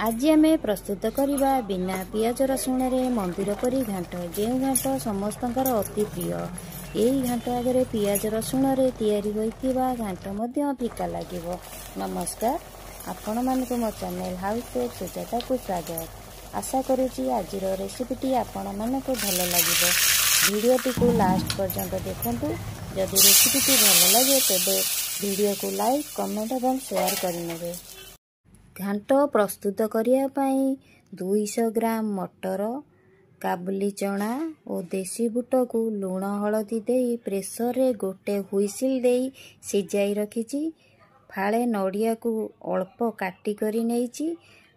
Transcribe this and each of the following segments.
आज आम प्रस्तुत करवा बिना पियाज रसुण मंदिर परी घाट जो घाट समस्तंकर अति प्रिय। यही घाट आगे पियाज रसुण या घाट फिका लगे। नमस्कार, आपण मानक मो चैनल हाउस टेक सुजाता को स्वागत। आशा करुँची आज रेसिपीटी आपण मानक भल लगे। वीडियोटी को लास्ट पर्यंत देखूँ। जदि रेसिपीटी भल लगे तेबे वीडियो को लाइक कमेंट और शेयर करने। घाट प्रस्तुत करने 200 ग्राम मटर, काबुली चना और देसी बुट को लुण हलदी दे प्रेसर रे गोटे हुइसिल दे सिजाई रखिची। फाळे नड़िया को अल्प काटी करी नेइची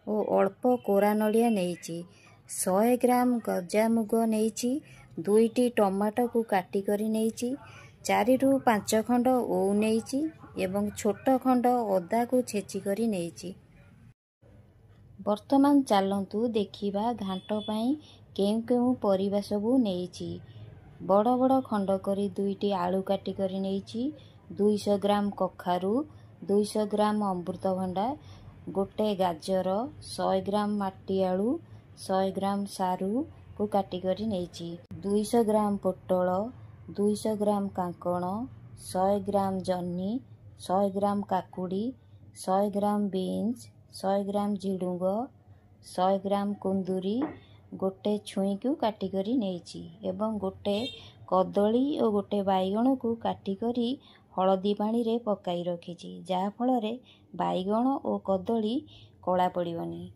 और अल्प कोरा नड़िया नेइची। 100 ग्राम गजा मुग नेइची। 2टी टमाटो को काटी करी नेइची। 4 रु 5 खंड ओउ नेइची एवं छोट खंड अदा को छेची करी नेइची। वर्तमान चलतु देखिबा घाट पाई केउ केउ परिबा सबु नेइची। बड़ बड़ खंड करी 2टी आलू काटी करी नेइची। 200 ग्राम कखारू, 200 ग्राम अमृतभंडा, गोटे गाजर, 100 ग्राम माटी आलू, 100 ग्राम सारू को काटी करी नेइची। 200 ग्राम पोटल, 200 ग्राम कांकण, 100 ग्राम जन्नी, 100 ग्राम काकुड़ी, 100 ग्राम बीन्स, 100 ग्राम झिडुंग, 100 ग्राम कुंदुरी, गोटे छुई को काटी करी नेइची एवं गोटे कदली और गोटे बैगण को काटी करी हलदी पानी रे पकाई रखिची। जहा फल रे बैगण और कदली कला पड़िबनी।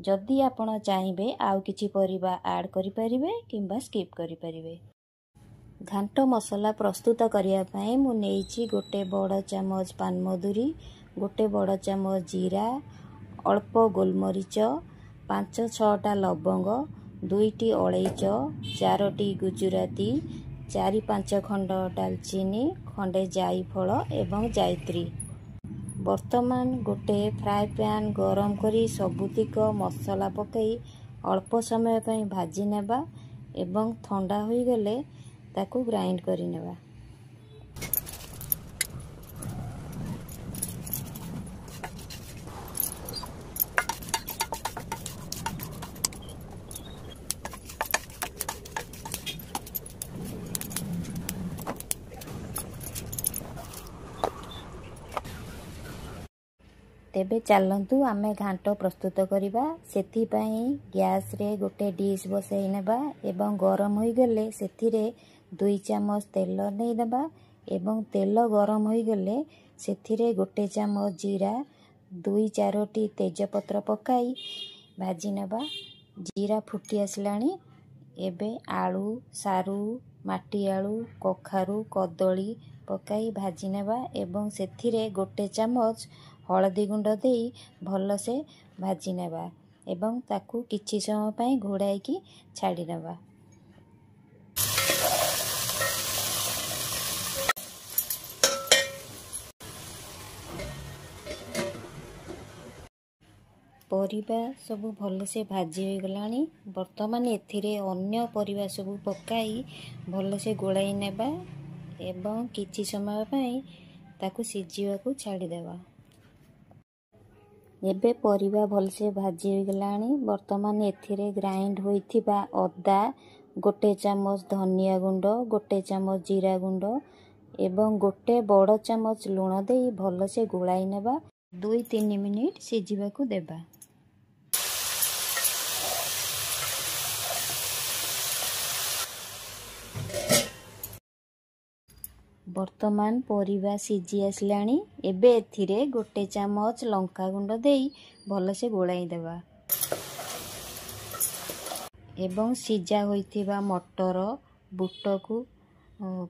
जदि आपण चाहिए आउ किछि परिबा ऐड करि परिबे किंबा स्किप करि परिबे। घांट मसला प्रस्तुत करिया पई मु नेइची गोटे बड़ चामच पान मधुरी, गोटे बड़ चामच जीरा, अल्प गोलमरीच, 5-6टा लवंग, 2टी अलैच, 4टी गुजराती, 4-5 खंड दालचीनी, खंडे जायफल एवं जायत्री। वर्तमान गोटे फ्राए पैन गरम करी सबुतिक मसला पकई अल्प समय पई भाजी नेबा एवं ठंडा होई गले ताकू ग्राइंड करी नेबा। तेबे चलतु आमे घांट प्रस्तुत करिबा। सेथि पई गैस रे गोटे डिश बसई नेबा एवं गरम होई गले सेथिरे 2 चामच तेल नै देबा एवं तेल गरम होई गले सेथिरे गोटे चामच जीरा, 2-4टी तेजपत्र पकाई भाजी नेबा। जीरा फुटी आसलाणी एबे आलू, सारू, माटी आलू, कखारू, कदली पकाई भाजी नेबा एवं सेथिरे गोटे चामच हलदी गुंड देई भल से भाजी नेबा एवं ताकू किछि समय पई घोड़ाई की छाड़ी नेबा। परिबा सबु भल से भाजी हो गलानी। वर्तमान एथिरे अन्य परिबा सबु पकाई भल से गोलाई नेबा एवं किछि समय पई ताकू सिजिवा को छाड़ी देबा। एबे परिबा भल से भाजी हो गलानी। वर्तमान एथिरे ग्राइंड होइथिबा अदा, गोटे चामच धनिया गुंड, गोटे चामच जीरा गुंड एवं गोटे बड़ चामच लुण देई भल से गोलाई नेबा। 2-3 मिनिट सिजिबा को देबा। वर्तमान परिबा सिजी आसलाणी। एबे एथिरे गोटे चामच लंका गुंड देई भल से गोलाई देबा एवं सिजा होइथिबा मटर बुट को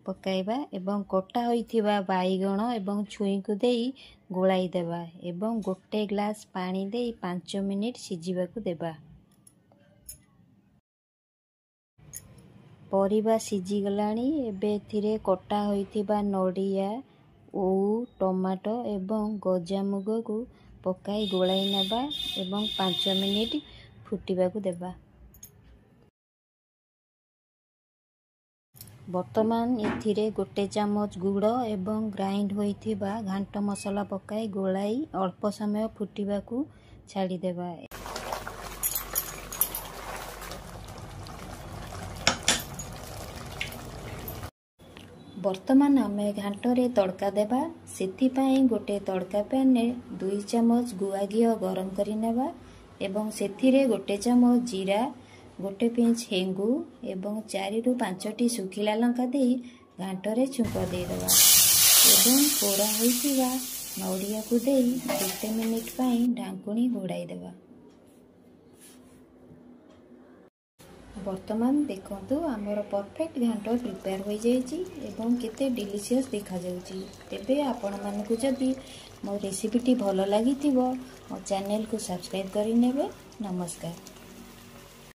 पकाइबा एवं कटा होइथिबा बैगण एवं छुई को देई गोलाई देबा एवं गोटे ग्लास पानी देई 5 मिनिट सिजिबा को देबा। परिबा सिजी गलानी। एबे एथिरे कटा होइथिबा नड़िया, ओउ, टमाटो एवं गजा मुग को पकाई गोलाई नेबा एवं 5 मिनिट फुटिबा को देबा। वर्तमान एथिरे गोटे चामच गुड़ एवं ग्राइंड होइथिबा घांट मसला पकाई गोलाई अल्प समय फुटिबा को छाड़ी देबा। ବର୍ତ୍ତମାନ ଆମେ ଘାଣ୍ଟରେ ତଡ଼କା ଦେବା। ସେଥିପାଇଁ ଗୋଟେ ତଡ଼କା ପ୍ୟାନ୍ରେ 2 ଚାମଚ ଗୁଆ ଘିଅ ଗରମ କରି ନେବା ଏବଂ ସେଥିରେ 1 ଚାମଚ ଜିରା, 1 ପିଞ୍ଚ ହେଙ୍ଗୁ ଏବଂ 4 ରୁ 5ଟି ଶୁଖିଲା ଲଙ୍କା ଦେଇ ଘାଣ୍ଟରେ ଛୁଙ୍କ ଦେଇଦେବା ଏବଂ ପୋଡ଼ା ହୋଇଥିବା ନଡ଼ିଆକୁ ଦେଇ 1 ମିନିଟ୍ ପାଇଁ ଢାଙ୍କୁଣୀ ଘୋଡ଼ାଇ ଦେବା। ବର୍ତ୍ତମାନ ଦେଖନ୍ତୁ ଆମର ପରଫେକ୍ଟ ଘାଣ୍ଟ ପ୍ରିପେୟାର ହୋଇଯାଇଛି ଏବଂ କେତେ ଡିଲିସିୟସ୍ ଦେଖାଯାଉଛି। ତେବେ ଆପଣମାନଙ୍କୁ ଯଦି ମୋ ରେସିପିଟି ଭଲ ଲାଗିଥିବ ମୋ ଚ୍ୟାନେଲକୁ ସବସ୍କ୍ରାଇବ୍ କରିନେବେ। ନମସ୍କାର।